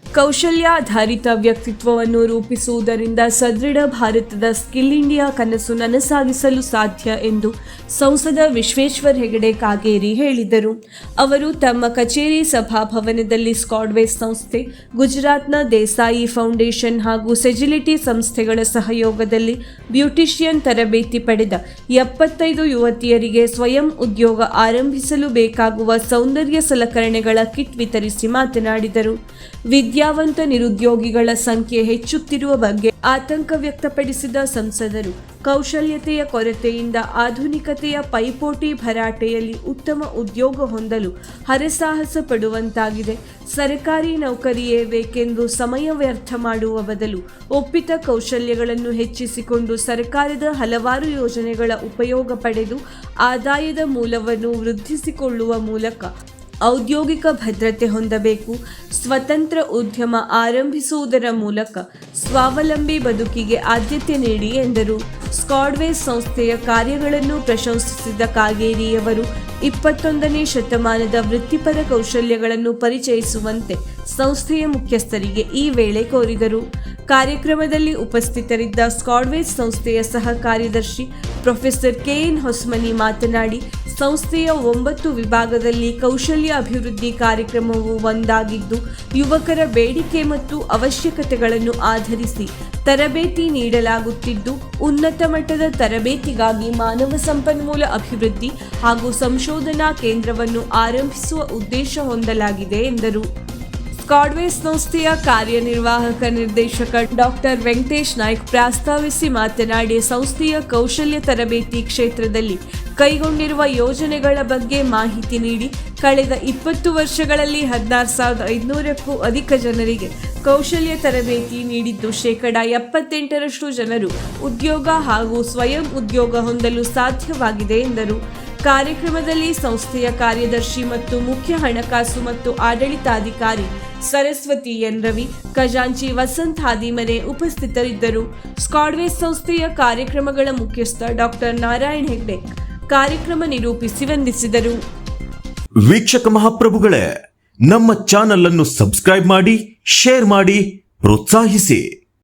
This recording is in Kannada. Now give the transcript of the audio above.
ಕೌಶಲ್ಯಾಧಾರಿತ ವ್ಯಕ್ತಿತ್ವವನ್ನು ರೂಪಿಸುವುದರಿಂದ ಸದೃಢ ಭಾರತದ ಸ್ಕಿಲ್ ಇಂಡಿಯಾ ಕನಸು ನನಸಾಗಿಸಲು ಸಾಧ್ಯ ಎಂದು ಸಂಸದ ವಿಶ್ವೇಶ್ವರ ಹೆಗಡೆ ಕಾಗೇರಿ ಹೇಳಿದರು. ಅವರು ತಮ್ಮ ಕಚೇರಿ ಸಭಾಭವನದಲ್ಲಿ ಸ್ಕಾಡ್ವೇಸ್ ಸಂಸ್ಥೆ, ಗುಜರಾತ್ನ ದೇಸಾಯಿ ಫೌಂಡೇಶನ್ ಹಾಗೂ ಸೆಜಿಲಿಟಿ ಸಂಸ್ಥೆಗಳ ಸಹಯೋಗದಲ್ಲಿ ಬ್ಯೂಟಿಷಿಯನ್ ತರಬೇತಿ ಪಡೆದ 75 ಯುವತಿಯರಿಗೆ ಸ್ವಯಂ ಉದ್ಯೋಗ ಆರಂಭಿಸಲು ಬೇಕಾಗುವ ಸೌಂದರ್ಯ ಸಲಕರಣೆಗಳ ಕಿಟ್ ವಿತರಿಸಿ ಮಾತನಾಡಿದರು. ವಿದ್ಯಾವಂತ ನಿರುದ್ಯೋಗಿಗಳ ಸಂಖ್ಯೆ ಹೆಚ್ಚುತ್ತಿರುವ ಬಗ್ಗೆ ಆತಂಕ ವ್ಯಕ್ತಪಡಿಸಿದ ಸಂಸದರು, ಕೌಶಲ್ಯತೆಯ ಕೊರತೆಯಿಂದ ಆಧುನಿಕತೆಯ ಪೈಪೋಟಿ ಭರಾಟೆಯಲ್ಲಿ ಉತ್ತಮ ಉದ್ಯೋಗ ಹೊಂದಲು ಹರಸಾಹಸ ಪಡುವಂತಾಗಿದೆ. ಸರ್ಕಾರಿ ನೌಕರಿಯೇ ಬೇಕೆಂದು ಸಮಯ ವ್ಯರ್ಥ ಮಾಡುವ ಬದಲು ಒಪ್ಪಿತ ಕೌಶಲ್ಯಗಳನ್ನು ಹೆಚ್ಚಿಸಿಕೊಂಡು ಸರ್ಕಾರದ ಹಲವಾರು ಯೋಜನೆಗಳ ಉಪಯೋಗ ಪಡೆದು ಆದಾಯದ ಮೂಲವನ್ನು ವೃದ್ಧಿಸಿಕೊಳ್ಳುವ ಮೂಲಕ ಔದ್ಯೋಗಿಕ ಭದ್ರತೆ ಹೊಂದಬೇಕು. ಸ್ವತಂತ್ರ ಉದ್ಯಮ ಆರಂಭಿಸುವುದರ ಮೂಲಕ ಸ್ವಾವಲಂಬಿ ಬದುಕಿಗೆ ಆದ್ಯತೆ ನೀಡಿ ಎಂದರು. ಸ್ಕಾಡ್ವೇಸ್ ಸಂಸ್ಥೆಯ ಕಾರ್ಯಗಳನ್ನು ಪ್ರಶಂಸಿಸಿದ ಕಾಗೇರಿಯವರು 21ನೇ ಶತಮಾನದ ವೃತ್ತಿಪರ ಕೌಶಲ್ಯಗಳನ್ನು ಪರಿಚಯಿಸುವಂತೆ ಸಂಸ್ಥೆಯ ಮುಖ್ಯಸ್ಥರಿಗೆ ಈ ವೇಳೆ ಕೋರಿದರು. ಕಾರ್ಯಕ್ರಮದಲ್ಲಿ ಉಪಸ್ಥಿತರಿದ್ದ ಸ್ಕಾಡ್ವೇಸ್ ಸಂಸ್ಥೆಯ ಸಹ ಕಾರ್ಯದರ್ಶಿ ಪ್ರೊಫೆಸರ್ KN ಹೊಸ್ಮನಿ ಮಾತನಾಡಿ, ಸಂಸ್ಥೆಯ 9 ವಿಭಾಗದಲ್ಲಿ ಕೌಶಲ್ಯ ಅಭಿವೃದ್ಧಿ ಕಾರ್ಯಕ್ರಮವು ಒಂದಾಗಿದ್ದು, ಯುವಕರ ಬೇಡಿಕೆ ಮತ್ತು ಅವಶ್ಯಕತೆಗಳನ್ನು ಆಧರಿಸಿ ತರಬೇತಿ ನೀಡಲಾಗುತ್ತಿದ್ದು, ಉನ್ನತ ಮಟ್ಟದ ತರಬೇತಿಗಾಗಿ ಮಾನವ ಸಂಪನ್ಮೂಲ ಅಭಿವೃದ್ಧಿ ಹಾಗೂ ಸಂಶೋಧನಾ ಕೇಂದ್ರವನ್ನು ಆರಂಭಿಸುವ ಉದ್ದೇಶ ಹೊಂದಲಾಗಿದೆ ಎಂದರು. ಸ್ಕಾಡ್ವೇಸ್ ಸಂಸ್ಥೆಯ ಕಾರ್ಯನಿರ್ವಾಹಕ ನಿರ್ದೇಶಕ ಡಾಕ್ಟರ್ ವೆಂಕಟೇಶ್ ನಾಯ್ಕ್ ಪ್ರಾಸ್ತಾವಿಸಿ ಮಾತನಾಡಿ, ಸಂಸ್ಥೆಯ ಕೌಶಲ್ಯ ತರಬೇತಿ ಕ್ಷೇತ್ರದಲ್ಲಿ ಕೈಗೊಂಡಿರುವ ಯೋಜನೆಗಳ ಬಗ್ಗೆ ಮಾಹಿತಿ ನೀಡಿ, ಕಳೆದ 20 ವರ್ಷಗಳಲ್ಲಿ 16,500ಕ್ಕೂ ಅಧಿಕ ಜನರಿಗೆ ಕೌಶಲ್ಯ ತರಬೇತಿ ನೀಡಿದ್ದು, 78% ಜನರು ಉದ್ಯೋಗ ಹಾಗೂ ಸ್ವಯಂ ಉದ್ಯೋಗ ಹೊಂದಲು ಸಾಧ್ಯವಾಗಿದೆ ಎಂದರು. ಕಾರ್ಯಕ್ರಮದಲ್ಲಿ ಸಂಸ್ಥೆಯ ಕಾರ್ಯದರ್ಶಿ ಮತ್ತು ಮುಖ್ಯ ಹಣಕಾಸು ಮತ್ತು ಆಡಳಿತಾಧಿಕಾರಿ ಸರಸ್ವತಿ ಎನ್ ರವಿ, ಖಜಾಂಚಿ ವಸಂತ್ ಹಾದಿಮನೆ ಉಪಸ್ಥಿತರಿದ್ದರು. ಸ್ಕಾಡ್ವೇಸ್ ಸಂಸ್ಥೆಯ ಕಾರ್ಯಕ್ರಮಗಳ ಮುಖ್ಯಸ್ಥ ಡಾಕ್ಟರ್ ನಾರಾಯಣ್ ಹೆಗ್ಡೆ ಕಾರ್ಯಕ್ರಮ ನಿರೂಪಿಸಿ ವಂದಿಸಿದರು. ವೀಕ್ಷಕ ಮಹಾಪ್ರಭುಗಳೇ, ನಮ್ಮ ಚಾನಲ್ ಅನ್ನು ಸಬ್ಸ್ಕ್ರೈಬ್ ಮಾಡಿ, ಶೇರ್ ಮಾಡಿ, ಪ್ರೋತ್ಸಾಹಿಸಿ.